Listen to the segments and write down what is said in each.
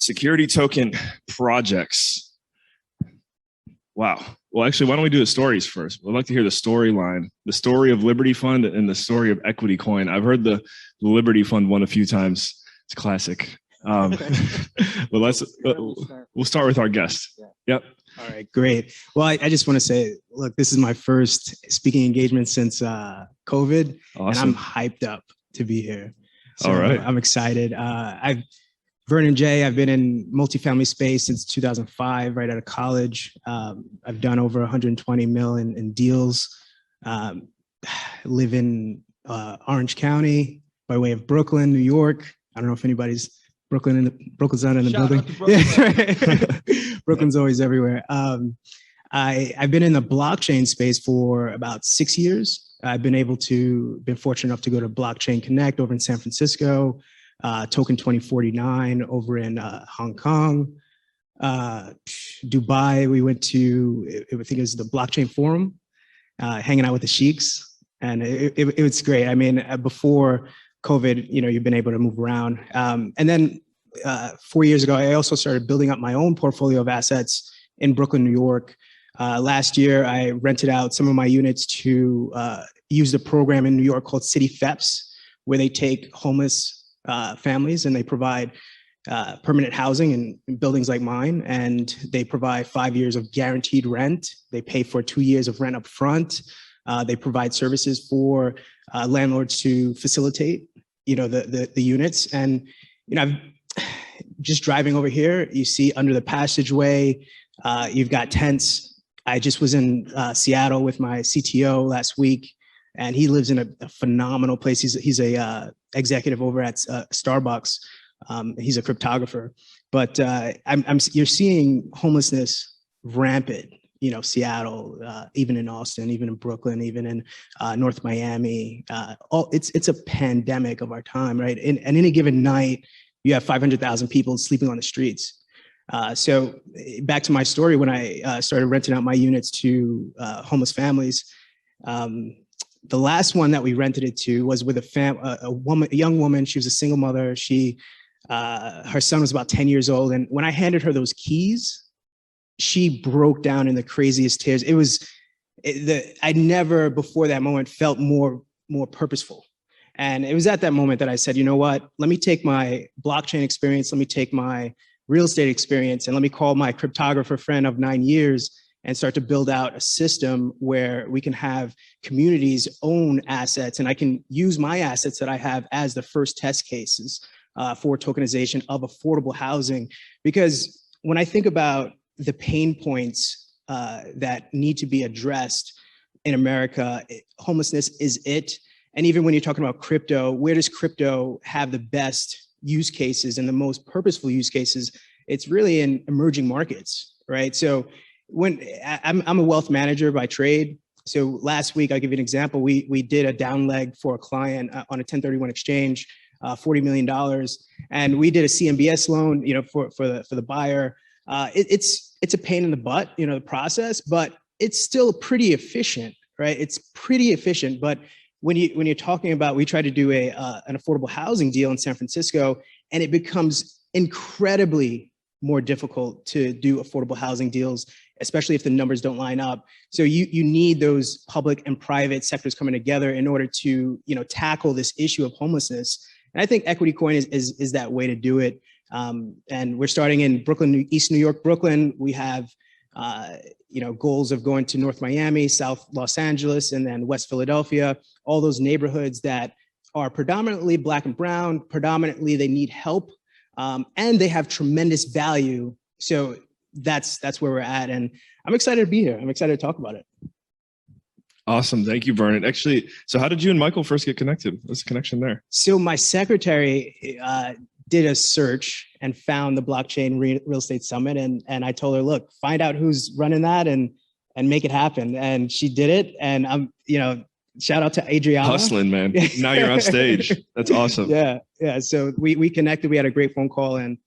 Security token projects. Wow. Well, actually, why don't we do the stories first? I'd like to hear the storyline, the story of Liberty Fund and the story of EquityCoin. I've heard the Liberty Fund one a few times. It's classic. But we'll start with our guest. Yep. All right, great. Well, I just want to say, look, this is my first speaking engagement since COVID, Awesome. and I'm hyped up to be here. So All right. I'm excited. Vernon J, I've been in multifamily space since 2005, right out of college. I've done over 120 mil in deals. Live in Orange County by way of Brooklyn, New York. I don't know if anybody's Brooklyn's not in the building. Yeah. Brooklyn's always everywhere. I've been in the blockchain space for about 6 years. I've been fortunate enough to go to Blockchain Connect over in San Francisco, Token 2049 over in Hong Kong, Dubai. We went to, I think it was the Blockchain Forum, hanging out with the sheiks, and it was great. I mean, before COVID, you've been able to move around. And then 4 years ago, I also started building up my own portfolio of assets in Brooklyn, New York. Last year, I rented out some of my units to use the program in New York called City FEPS, where they take homeless families and they provide permanent housing in buildings like mine. And they provide 5 years of guaranteed rent. They pay for 2 years of rent up front. They provide services for landlords to facilitate, the units. And, I've just driving over here, you see under the passageway, you've got tents. I just was in Seattle with my CTO last week, and he lives in a phenomenal place. He's a executive over at Starbucks. He's a cryptographer, but you're seeing homelessness rampant. Seattle, even in Austin, even in Brooklyn, even in North Miami. It's a pandemic of our time, right? And any given night, you have 500,000 people sleeping on the streets. So back to my story, when I started renting out my units to homeless families, the last one that we rented it to was with a young woman. She was a single mother. Her son was about 10 years old. And when I handed her those keys, she broke down in the craziest tears. I never before that moment felt more purposeful. And it was at that moment that I said, you know what, let me take my blockchain experience, let me take my real estate experience, and let me call my cryptographer friend of 9 years and start to build out a system where we can have communities own assets. And I can use my assets that I have as the first test cases for tokenization of affordable housing. Because when I think about the pain points that need to be addressed in America, homelessness is it. And even when you're talking about crypto, where does crypto have the best use cases and the most purposeful use cases? It's really in emerging markets, right? So when I'm a wealth manager by trade. So last week, I'll give you an example. We did a down leg for a client on a 1031 exchange, $40 million. And we did a CMBS loan, for the buyer. It's a pain in the butt, the process, but it's still pretty efficient, right? It's pretty efficient. But when you're talking about, we tried to do an affordable housing deal in San Francisco, and it becomes incredibly more difficult to do affordable housing deals, especially if the numbers don't line up. So you need those public and private sectors coming together in order to tackle this issue of homelessness. And I think EquityCoin is that way to do it. And we're starting in Brooklyn, East New York, Brooklyn. We have, goals of going to North Miami, South Los Angeles, and then West Philadelphia, all those neighborhoods that are predominantly Black and brown, predominantly they need help, and they have tremendous value. So that's where we're at. And I'm excited to be here. I'm excited to talk about it. Awesome. Thank you, Vernon. Actually, so how did you and Michael first get connected? What's the connection there? So my secretary did a search and found the Blockchain Real Estate Summit. And I told her, look, find out who's running that and make it happen. And she did it. And I'm, shout out to Adriana. Hustling, man. Now you're on stage. That's awesome. Yeah. So we connected. We had a great phone call. And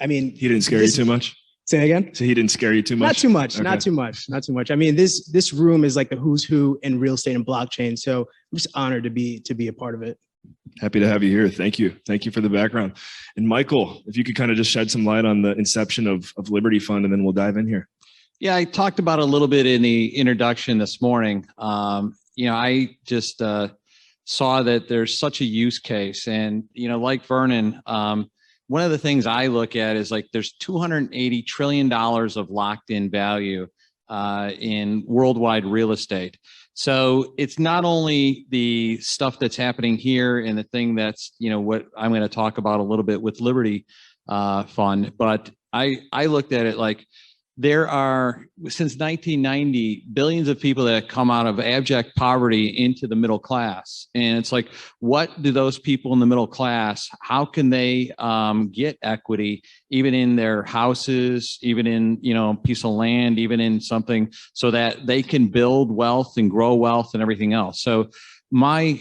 he didn't scare you too much? Say again? So he didn't scare you too much? Not too much. Okay. Not too much. I mean, this room is like the who's who in real estate and blockchain. So I'm just honored to be a part of it. Happy to have you here. Thank you. Thank you for the background. And Michael, if you could kind of just shed some light on the inception of Liberty Fund, and then we'll dive in here. Yeah, I talked about it a little bit in the introduction this morning. I just saw that there's such a use case, and like Vernon, one of the things I look at is like there's $280 trillion of locked-in value in worldwide real estate. So it's not only the stuff that's happening here and the thing that's what I'm going to talk about a little bit with Liberty Fund, but I looked at it like there are, since 1990, billions of people that have come out of abject poverty into the middle class. And it's like, what do those people in the middle class, how can they get equity, even in their houses, even in, a piece of land, even in something, so that they can build wealth and grow wealth and everything else. So my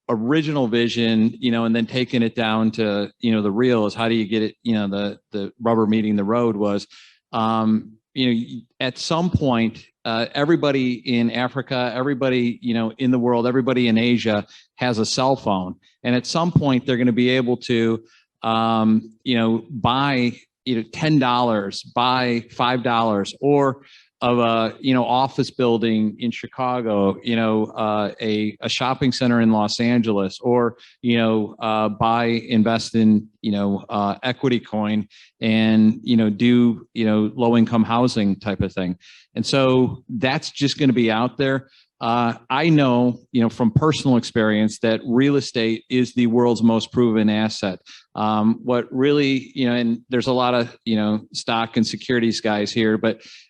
original vision, and then taking it down to, the real is how do you get it, the rubber meeting the road was, at some point, everybody in Africa, everybody, in the world, everybody in Asia has a cell phone. And at some point they're going to be able to, buy, $10, buy $5, or of a, office building in Chicago, a shopping center in Los Angeles, or, invest in, EquityCoin and, do, low income housing type of thing. And so that's just going to be out there. I know, from personal experience that real estate is the world's most proven asset. What really, and there's a lot of, stock and securities guys here,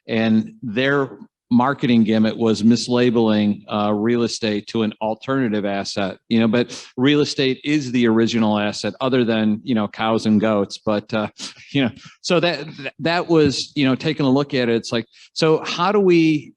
and their marketing gimmick was mislabeling real estate to an alternative asset, but real estate is the original asset other than, cows and goats. But, so that was, taking a look at it. It's like, so how do we,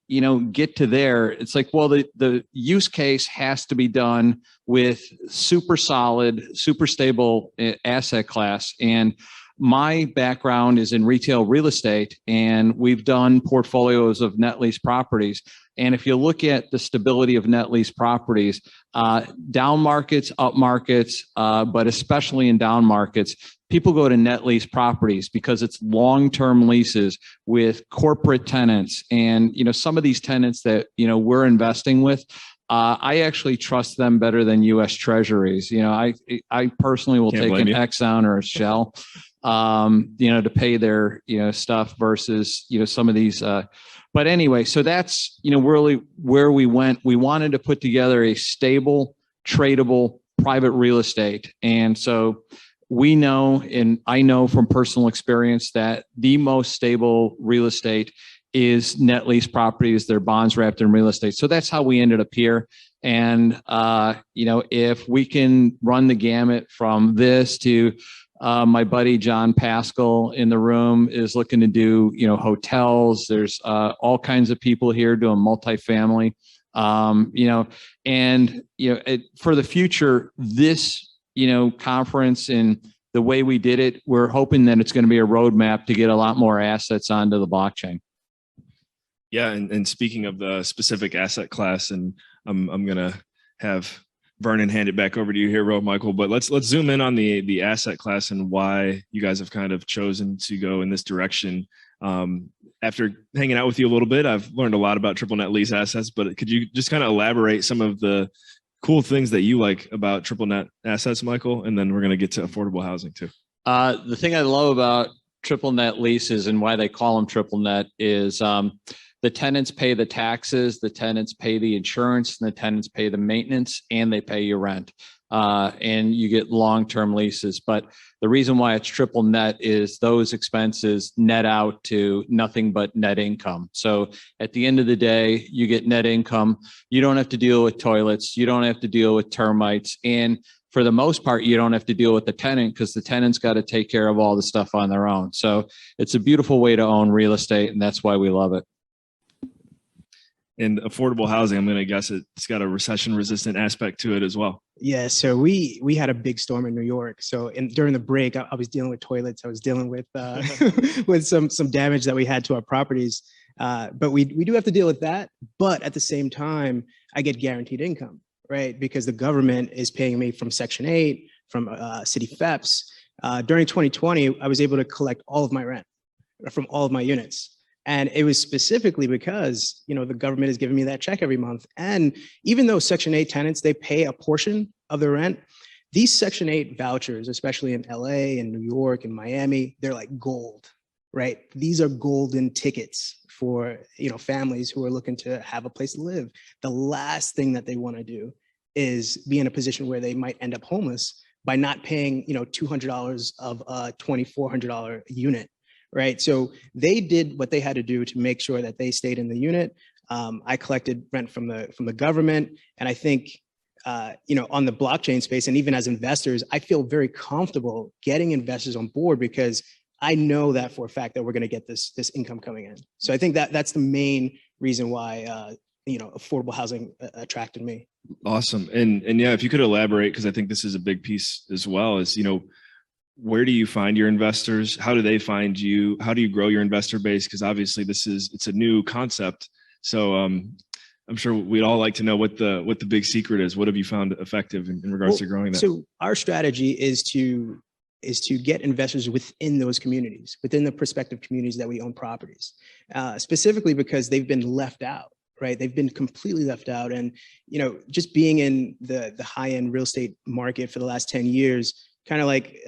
get to there? It's like, well, the use case has to be done with super solid, super stable asset class. And my background is in retail real estate, and we've done portfolios of net lease properties. And if you look at the stability of net lease properties, down markets, up markets, but especially in down markets, people go to net lease properties because it's long-term leases with corporate tenants. And, some of these tenants that, we're investing with, I actually trust them better than U.S. Treasuries. I personally will take an Exxon or a Shell, to pay their, stuff versus, some of these. But anyway, so that's, really where we went. We wanted to put together a stable, tradable, private real estate. And so we know, and I know from personal experience, that the most stable real estate is net lease properties. They're bonds wrapped in real estate. So that's how we ended up here. And, if we can run the gamut from this to my buddy John Pascal in the room is looking to do, hotels. There's all kinds of people here doing multifamily, for the future, this, conference and the way we did it, we're hoping that it's going to be a roadmap to get a lot more assets onto the blockchain. Yeah, and speaking of the specific asset class, and I'm gonna have Vernon hand it back over to you here, Michael. But let's zoom in on the asset class and why you guys have kind of chosen to go in this direction. After hanging out with you a little bit, I've learned a lot about triple net lease assets. But could you just kind of elaborate some of the cool things that you like about triple net assets, Michael? And then we're gonna get to affordable housing too. The thing I love about triple net leases and why they call them triple net is the tenants pay the taxes, the tenants pay the insurance, and the tenants pay the maintenance, and they pay your rent. And you get long-term leases. But the reason why it's triple net is those expenses net out to nothing but net income. So at the end of the day, you get net income. You don't have to deal with toilets. You don't have to deal with termites. And for the most part, you don't have to deal with the tenant because the tenant's got to take care of all the stuff on their own. So it's a beautiful way to own real estate, and that's why we love it. And affordable housing, I'm going to guess it's got a recession-resistant aspect to it as well. Yeah, so we had a big storm in New York. So during the break, I was dealing with toilets. I was dealing with with some damage that we had to our properties. But we do have to deal with that. But at the same time, I get guaranteed income. right? Because the government is paying me from Section 8, from city FEPs. During 2020, I was able to collect all of my rent from all of my units. And it was specifically because, the government is giving me that check every month. And even though Section 8 tenants, they pay a portion of their rent, these Section 8 vouchers, especially in LA and New York and Miami, they're like gold, right? These are golden tickets for, families who are looking to have a place to live. The last thing that they want to do is be in a position where they might end up homeless by not paying, $200 of a $2,400 unit, right? So they did what they had to do to make sure that they stayed in the unit. I collected rent from the government, and I think, on the blockchain space, and even as investors, I feel very comfortable getting investors on board because I know that for a fact that we're going to get this income coming in. So I think that's the main reason why affordable housing attracted me. Awesome. And yeah, if you could elaborate, because I think this is a big piece as well, is, where do you find your investors? How do they find you? How do you grow your investor base? Because obviously it's a new concept. So I'm sure we'd all like to know what the big secret is. What have you found effective in regards to growing that? So our strategy is to get investors within those communities, within the prospective communities that we own properties, specifically because they've been left out. Right, they've been completely left out, and just being in the high-end real estate market for the last 10 years, kind of like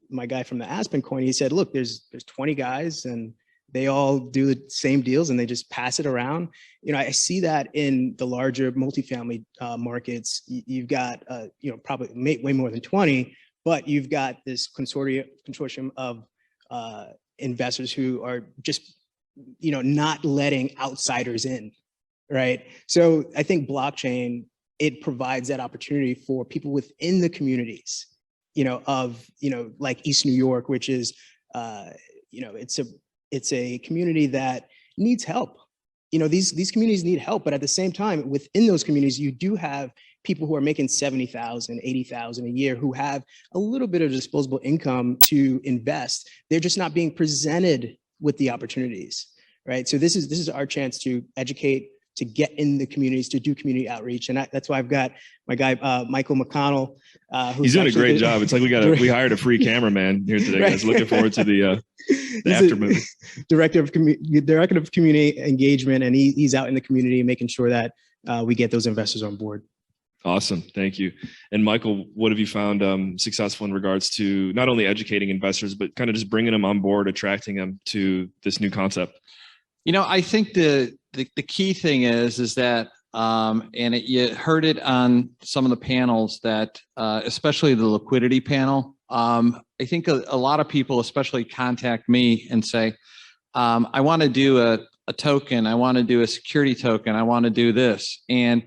my guy from the Aspen Coin, he said, "Look, there's 20 guys, and they all do the same deals, and they just pass it around." I see that in the larger multifamily markets. You've got probably way more than 20, but you've got this consortium of investors who are just not letting outsiders in. Right. So I think blockchain, it provides that opportunity for people within the communities, like East New York, which is, it's a community that needs help. These communities need help, but at the same time, within those communities, you do have people who are making $70,000, $80,000 a year who have a little bit of disposable income to invest. They're just not being presented with the opportunities. Right. So this is our chance to educate, to get in the communities, to do community outreach. And that's why I've got my guy, Michael McConnell. He's doing a great job. It's like we hired a free cameraman here today, guys. Looking forward to the aftermath. Director of community engagement, and he's out in the community making sure that we get those investors on board. Awesome. Thank you. And Michael, what have you found successful in regards to not only educating investors, but kind of just bringing them on board, attracting them to this new concept? I think the key thing is that, you heard it on some of the panels that, especially the liquidity panel. I think a lot of people, especially, contact me and say, I want to do a token. I want to do a security token. I want to do this. And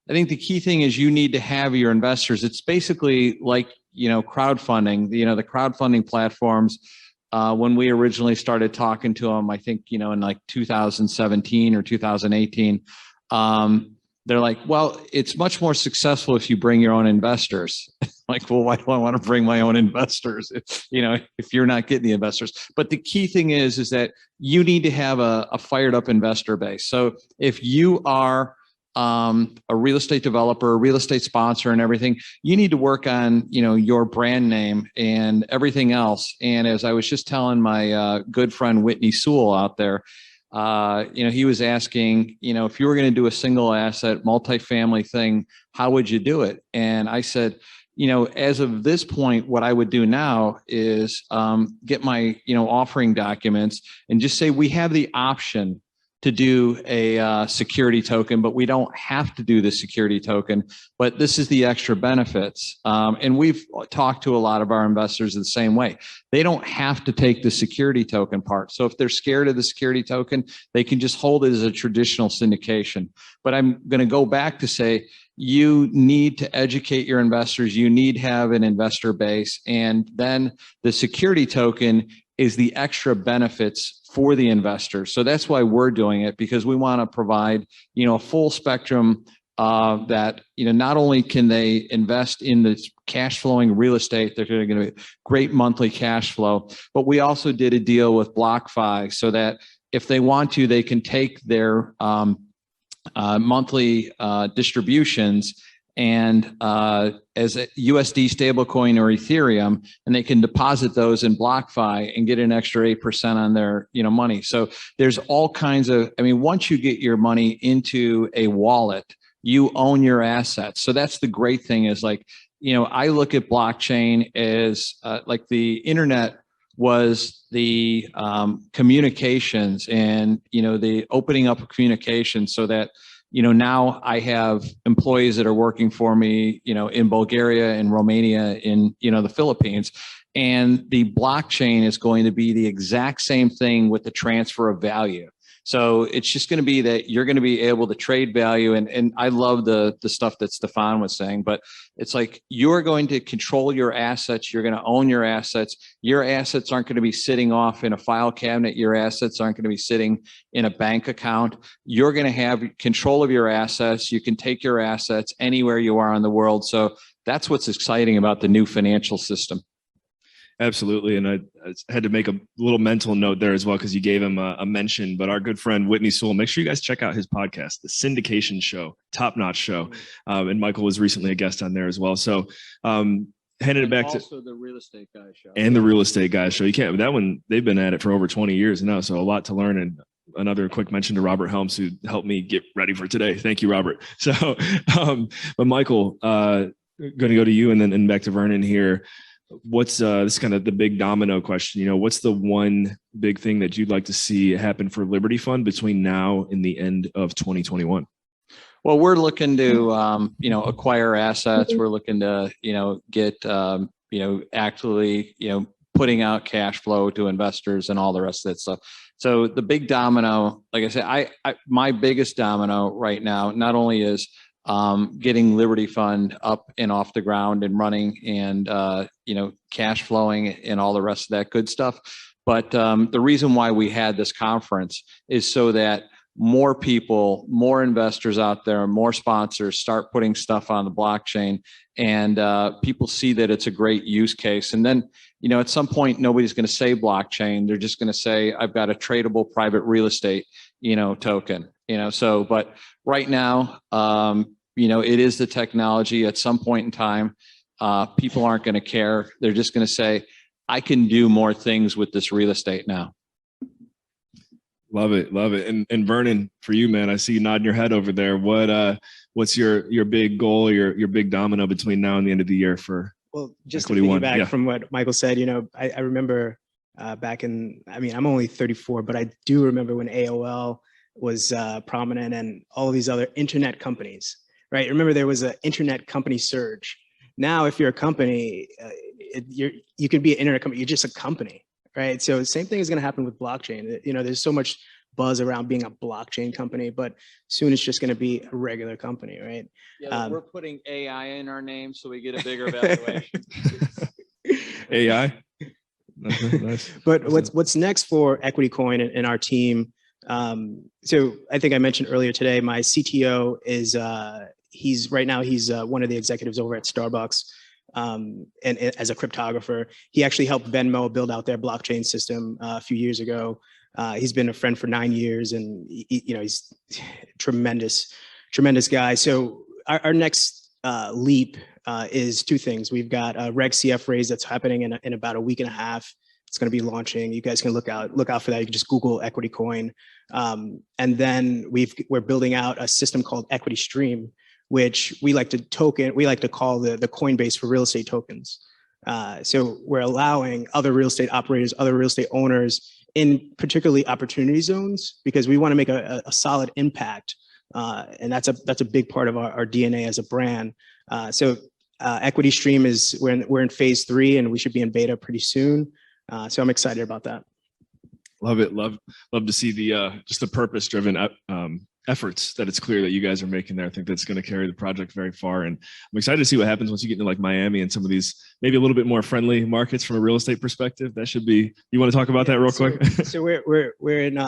I think the key thing is you need to have your investors. It's basically like, crowdfunding, the crowdfunding platforms. When we originally started talking to them, I think, in like 2017 or 2018, they're like, well, it's much more successful if you bring your own investors. Like, well, why do I want to bring my own investors if you're not getting the investors? But the key thing is that you need to have a fired up investor base. So if you are a real estate developer, a real estate sponsor and everything, you need to work on, your brand name and everything else. And as I was just telling my good friend, Whitney Sewell out there, he was asking, if you were going to do a single asset multifamily thing, how would you do it? And I said, as of this point, what I would do now is get my, offering documents and just say, we have the option to do a security token, but we don't have to do the security token, but this is the extra benefits. And we've talked to a lot of our investors the same way. They don't have to take the security token part. So if they're scared of the security token, they can just hold it as a traditional syndication. But I'm going to go back to say, you need to educate your investors. You need to have an investor base. And then the security token is the extra benefits for the investor. So that's why we're doing it, because we want to provide, a full spectrum that, not only can they invest in the cash flowing real estate, they're going to get great monthly cash flow, but we also did a deal with BlockFi so that if they want to, they can take their monthly distributions and as a USD stablecoin or Ethereum, and they can deposit those in BlockFi and get an extra 8% on their money. So there's all kinds of, I mean, once you get your money into a wallet, you own your assets. So that's the great thing is like, I look at blockchain as like the internet was the communications and, the opening up of communication so that, now I have employees that are working for me, in Bulgaria and Romania, in, the Philippines. And the blockchain is going to be the exact same thing with the transfer of value. So it's just going to be that you're going to be able to trade value. And I love the stuff that Stefan was saying, but it's like you're going to control your assets. You're going to own your assets. Your assets aren't going to be sitting off in a file cabinet. Your assets aren't going to be sitting in a bank account. You're going to have control of your assets. You can take your assets anywhere you are in the world. So that's what's exciting about the new financial system. Absolutely. And I had to make a little mental note there as well, because you gave him a mention, but our good friend Whitney Sewell, make sure you guys check out his podcast, The Syndication Show, top-notch show. And Michael was recently a guest on there as well. So handing it back to also the Real Estate Guy Show. And the Real Estate Guy Show. You can't, that one, they've been at it for over 20 years now. So a lot to learn. And another quick mention to Robert Helms, who helped me get ready for today. Thank you, Robert. So, but Michael, going to go to you and then back to Vernon here. What's this is kind of the big domino question? What's the one big thing that you'd like to see happen for Liberty Fund between now and the end of 2021? Well, we're looking to acquire assets. We're looking to get actually putting out cash flow to investors and all the rest of that stuff. So the big domino, like I said, my biggest domino right now not only is getting Liberty Fund up and off the ground and running and, cash flowing and all the rest of that good stuff. But the reason why we had this conference is so that more people, more investors out there, more sponsors start putting stuff on the blockchain, and people see that it's a great use case. And then, at some point, nobody's going to say blockchain. They're just going to say, I've got a tradable private real estate, token, so, but right now, it is the technology. At some point in time, people aren't going to care. They're just going to say, I can do more things with this real estate now. Love it. Love it. And Vernon, for you, man, I see you nodding your head over there. What's your big goal, your big domino between now and the end of the year for just Equity to One? piggyback Yeah. from what Michael said, I remember back in, I'm only 34, but I do remember when AOL was prominent and all of these other internet companies, right? Remember there was an internet company surge. Now, if you're a company, you can be an internet company. You're just a company, right? So the same thing is going to happen with blockchain. There's so much buzz around being a blockchain company, but soon it's just going to be a regular company, right? Yeah, we're putting AI in our name so we get a bigger valuation. AI. Nice. But what's next for EquityCoin and our team? So I think I mentioned earlier today, my CTO is he's one of the executives over at Starbucks, and as a cryptographer. He actually helped Venmo build out their blockchain system a few years ago. He's been a friend for 9 years, and he's tremendous guy. So our next leap is two things. We've got a Reg CF raise that's happening in about a week and a half. It's going to be launching. You guys can look out for that. You can just Google EquityCoin. And then we're building out a system called Equity Stream, which we like to call the Coinbase for real estate tokens. So we're allowing other real estate operators, other real estate owners in particularly opportunity zones, because we want to make a solid impact. And that's a big part of our DNA as a brand. So Equity Stream we're in phase 3, and we should be in beta pretty soon. So I'm excited about that. Love it. Love to see just the purpose-driven efforts that it's clear that you guys are making there. I think that's going to carry the project very far. And I'm excited to see what happens once you get into like Miami and some of these maybe a little bit more friendly markets from a real estate perspective. That should be, you want to talk about that real quick? So we're in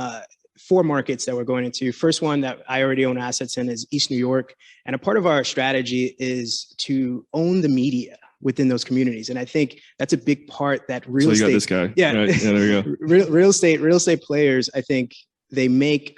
4 markets that we're going into. First one that I already own assets in is East New York. And a part of our strategy is to own the media within those communities. And I think that's a big part that real estate. So you got this guy. Yeah. Right. Yeah, there you go. real estate players, I think they make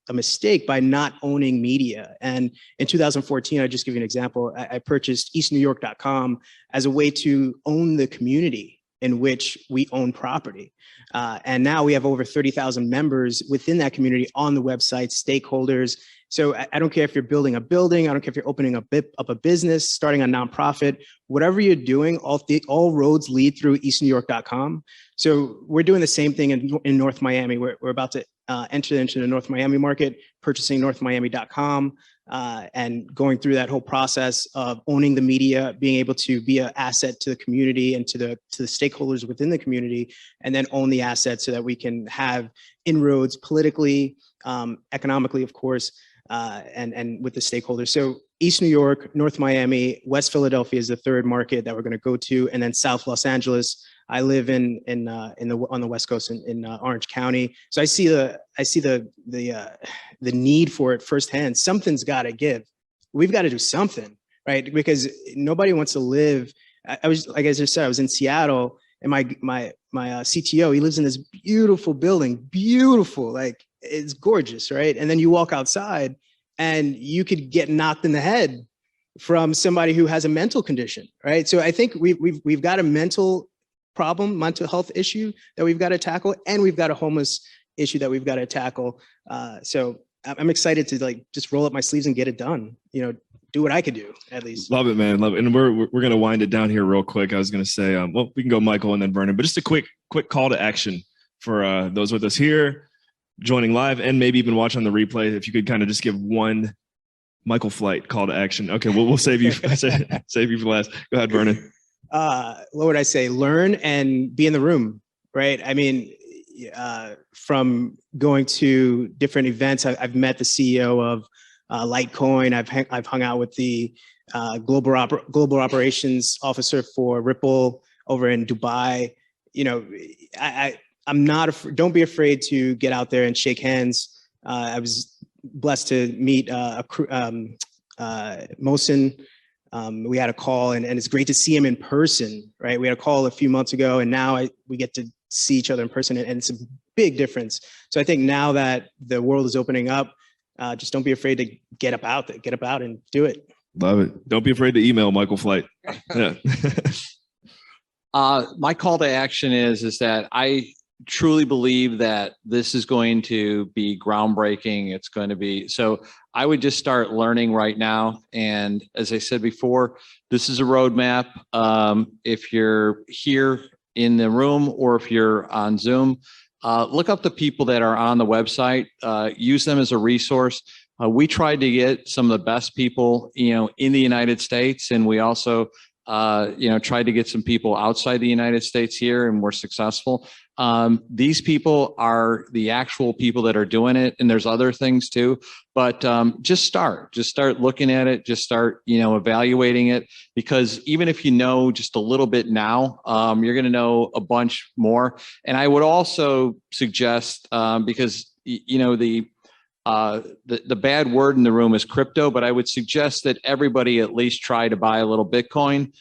a mistake by not owning media. And in 2014, I'll just give you an example. I purchased eastnewyork.com as a way to own the community in which we own property. And now we have over 30,000 members within that community on the website, stakeholders. So I don't care if you're building a building, I don't care if you're opening up a business, starting a nonprofit, whatever you're doing, all roads lead through eastnewyork.com. So we're doing the same thing in North Miami. We're about to enter into the North Miami market, purchasing northmiami.com, and going through that whole process of owning the media, being able to be an asset to the community and to the stakeholders within the community, and then own the asset so that we can have inroads politically, economically, of course, and with the stakeholders. So East New York, North Miami, West Philadelphia is the third market that we're going to go to, and then South Los Angeles. I live on the West Coast in Orange County, so I see the need for it firsthand. Something's got to give. We've got to do something, right? Because nobody wants to live. I was, like I just said, I was in Seattle, and my CTO, he lives in this beautiful building, beautiful, like it's gorgeous, right? And then you walk outside, and you could get knocked in the head from somebody who has a mental condition, right? So I think we've got a mental health issue that we've got to tackle, and we've got a homeless issue that we've got to tackle. So I'm excited to just roll up my sleeves and get it done. Do what I could do, at least. Love it, man. Love it. And we're going to wind it down here real quick. I was going to say, well, we can go Michael and then Vernon, but just a quick call to action for those with us here, joining live, and maybe even watch on the replay. If you could kind of just give one Michael Flight call to action. Okay, we'll save you save you for last. Go ahead, Vernon. What would I say? Learn and be in the room, right? I mean, from going to different events, I've met the CEO of Litecoin. I've hung out with the global operations officer for Ripple over in Dubai. I'm not. Don't be afraid to get out there and shake hands. I was blessed to meet Mohsen. We had a call, and it's great to see him in person, right? We had a call a few months ago, and now we get to see each other in person, and it's a big difference. So I think now that the world is opening up, just don't be afraid to get up out and do it. Love it. Don't be afraid to email Michael Flight. Yeah. My call to action is that I truly believe that this is going to be groundbreaking. It's going to be, so I would just start learning right now. And as I said before, this is a roadmap. If you're here in the room or if you're on Zoom, look up the people that are on the website, use them as a resource. We tried to get some of the best people, in the United States, and we also, tried to get some people outside the United States here, and we're successful. These people are the actual people that are doing it, and there's other things too, but just start looking at it, just start, evaluating it, because even if you know just a little bit now, you're going to know a bunch more. And I would also suggest, because, the bad word in the room is crypto, but I would suggest that everybody at least try to buy a little Bitcoin,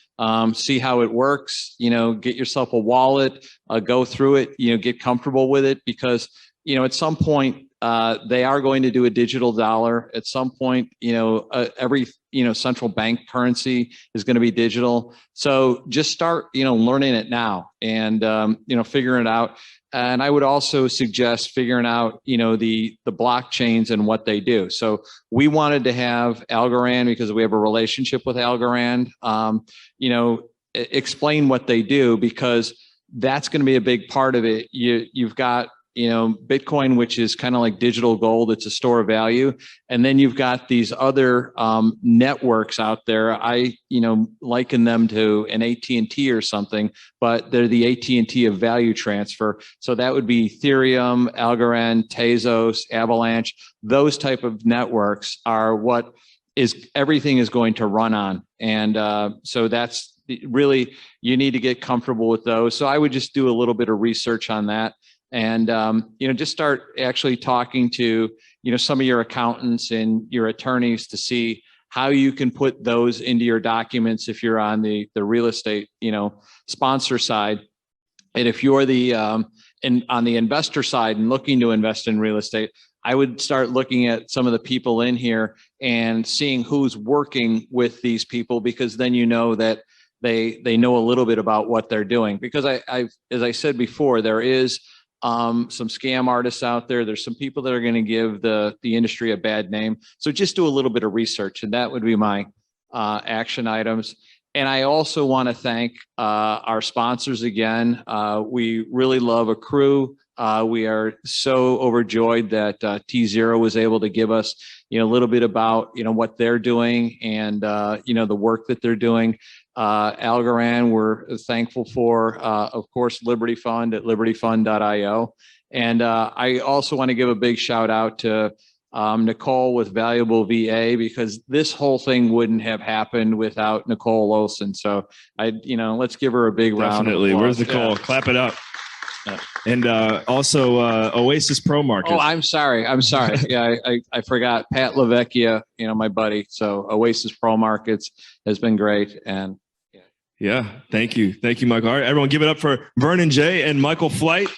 see how it works, get yourself a wallet, go through it, get comfortable with it, because, at some point, they are going to do a digital dollar. At some point, every, central bank currency is going to be digital. So just start, learning it now and, figuring it out. And I would also suggest figuring out, the blockchains and what they do. So we wanted to have Algorand because we have a relationship with Algorand, explain what they do, because that's going to be a big part of it. You've got, Bitcoin, which is kind of like digital gold. It's a store of value. And then you've got these other networks out there. I, liken them to an AT&T or something, but they're the AT&T of value transfer. So that would be Ethereum, Algorand, Tezos, Avalanche. Those type of networks are what everything is going to run on. And so that's really, you need to get comfortable with those. So I would just do a little bit of research on that. And, just start actually talking to, some of your accountants and your attorneys to see how you can put those into your documents if you're on the real estate, sponsor side. And if you're on the investor side and looking to invest in real estate, I would start looking at some of the people in here and seeing who's working with these people, because then you know that they know a little bit about what they're doing. Because as I said before, there is some scam artists out there. There's some people that are going to give the industry a bad name. So just do a little bit of research, and that would be my action items. And I also want to thank our sponsors again. We really love Accrue. We are so overjoyed that T0 was able to give us, a little bit about, what they're doing and, the work that they're doing. Algorand, we're thankful for, of course, Liberty Fund at libertyfund.io. And I also want to give a big shout out to Nicole with Valuable VA, because this whole thing wouldn't have happened without Nicole Olson. So let's give her a big round of applause. Where's Nicole? Yeah. Clap it up. Yeah. And also Oasis Pro Market. Oh, I'm sorry. Yeah, I forgot Pat LaVecchia, my buddy. So Oasis Pro Markets has been great. And yeah, thank you, Michael. All right, everyone, give it up for Vernon J and Michael Flight.